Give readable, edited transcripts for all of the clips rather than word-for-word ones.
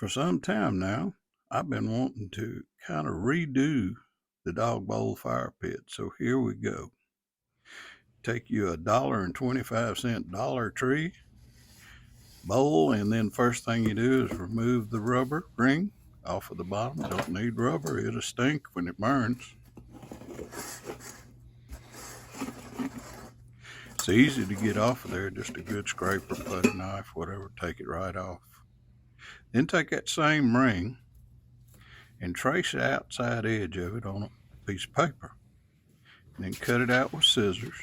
For some time now, I've been wanting to kind of redo the dog bowl fire pit. So here we go. Take you a $1.25 Dollar Tree bowl, and then first thing you do is remove the rubber ring off of the bottom. Don't need rubber, it'll stink when it burns. It's easy to get off of there, just a good scraper, putty knife, whatever, take it right off. Then take that same ring and trace the outside edge of it on a piece of paper. And then cut it out with scissors.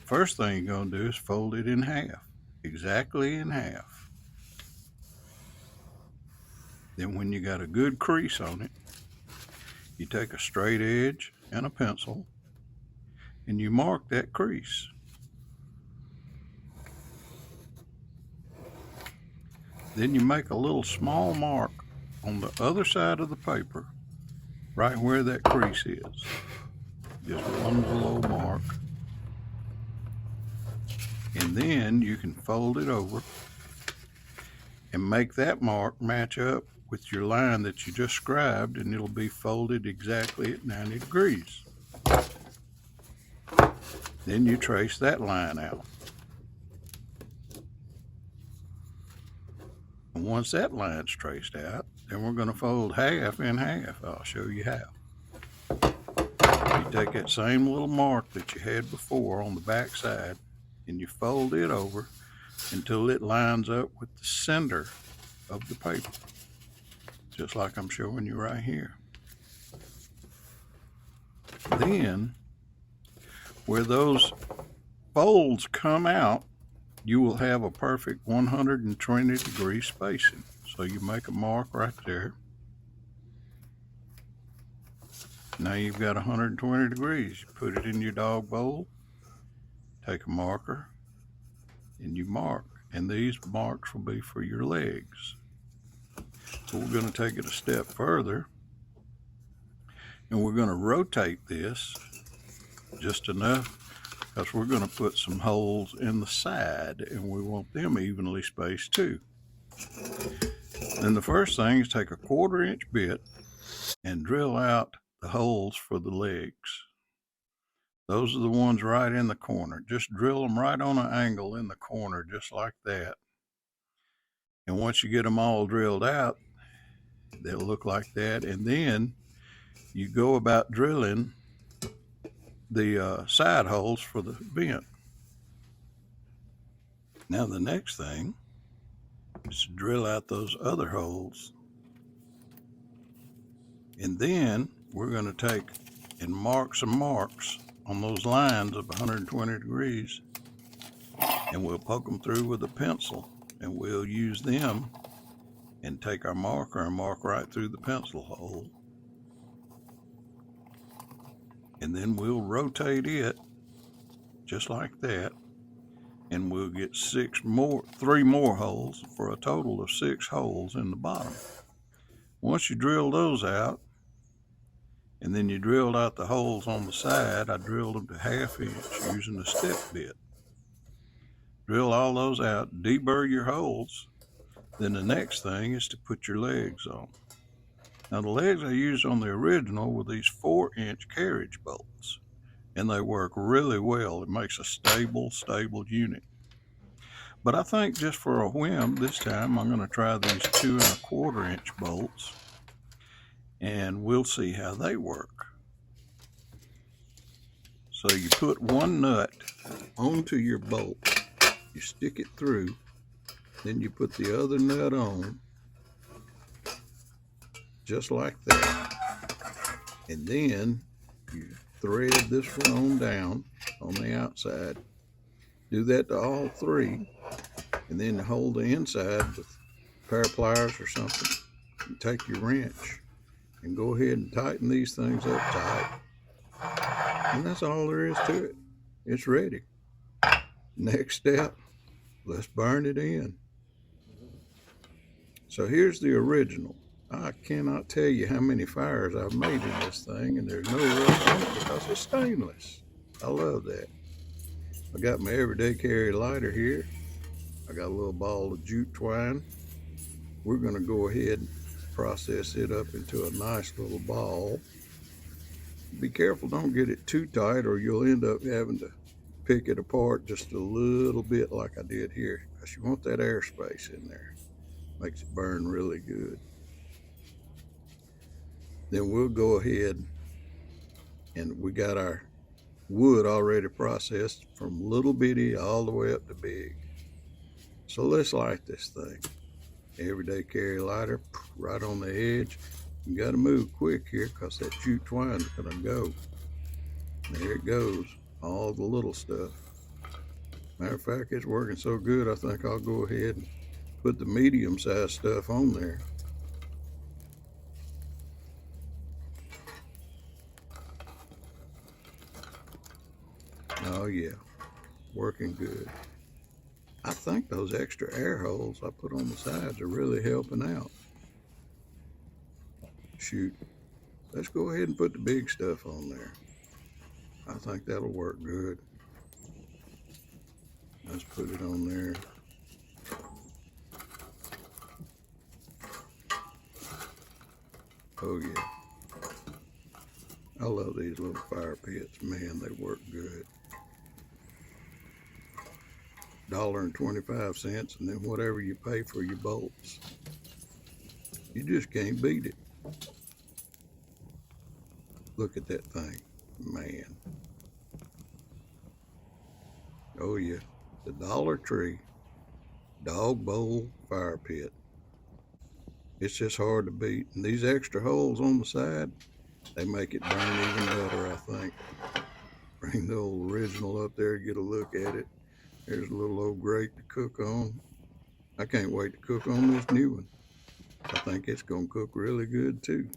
First thing you're going to do is fold it in half, exactly in half. Then when you got a good crease on it, you take a straight edge and a pencil and you mark that crease. Then you make a little small mark on the other side of the paper, right where that crease is. Just one little mark. And then you can fold it over and make that mark match up with your line that you just scribed, and it'll be folded exactly at 90 degrees. Then you trace that line out. And once that line's traced out, then we're going to fold half in half. I'll show you how. You take that same little mark that you had before on the back side and you fold it over until it lines up with the center of the paper, just like I'm showing you right here. Then, where those folds come out, you will have a perfect 120 degree spacing. So you make a mark right there. Now you've got 120 degrees. You put it in your dog bowl, take a marker, and you mark. And these marks will be for your legs. So we're going to take it a step further, and we're going to rotate this just enough, because we're going to put some holes in the side, and we want them evenly spaced too. Then the first thing is take a 1/4 inch bit and drill out the holes for the legs. Those are the ones right in the corner. Just drill them right on an angle in the corner, just like that. And once you get them all drilled out, they'll look like that. And then you go about drilling the side holes for the vent. Now the next thing is to drill out those other holes. And then we're going to take and mark some marks on those lines of 120 degrees, and we'll poke them through with a pencil, and we'll use them and take our marker and mark right through the pencil hole. And then we'll rotate it just like that, and we'll get 3 more holes for a total of 6 holes in the bottom. Once you drill those out, and then you drilled out the holes on the side, I drilled them to 1/2 inch using a step bit. Drill all those out, deburr your holes. Then the next thing is to put your legs on. Now the legs I used on the original were these 4-inch carriage bolts, and they work really well. It makes a stable unit. But I think just for a whim this time, I'm going to try these 2 1/4 inch bolts, and we'll see how they work. So you put one nut onto your bolt, you stick it through, then you put the other nut on, just like that. And then you thread this one on down on the outside. Do that to all 3, and then hold the inside with a pair of pliers or something. And take your wrench and go ahead and tighten these things up tight. And that's all there is to it. It's ready. Next step, let's burn it in. So here's the original. I cannot tell you how many fires I've made in this thing, and there's no rust on it because it's stainless. I love that. I got my everyday carry lighter here. I got a little ball of jute twine. we're going to go ahead and process it up into a nice little ball. Be careful, don't get it too tight or you'll end up having to pick it apart just a little bit like I did here, because you want that airspace in there. Makes it burn really good. Then we'll go ahead, and we got our wood already processed from little bitty all the way up to big. So let's light this thing. Everyday carry lighter, right on the edge. You got to move quick here because that jute twine is going to go. There it goes, all the little stuff. Matter of fact, it's working so good, I think I'll go ahead and put the medium-sized stuff on there. Oh yeah, working good. I think those extra air holes I put on the sides are really helping out. Shoot, let's go ahead and put the big stuff on there. I think that'll work good. Let's put it on there. Oh yeah. I love these little fire pits. Man, they work good. $1.25, and then whatever you pay for your bolts. You just can't beat it. Look at that thing, man. Oh yeah, the Dollar Tree dog bowl fire pit. It's just hard to beat. And these extra holes on the side, they make it burn even better, I think. Bring the old original up there, get a look at it. There's a little old grate to cook on. I can't wait to cook on this new one. I think it's gonna cook really good too.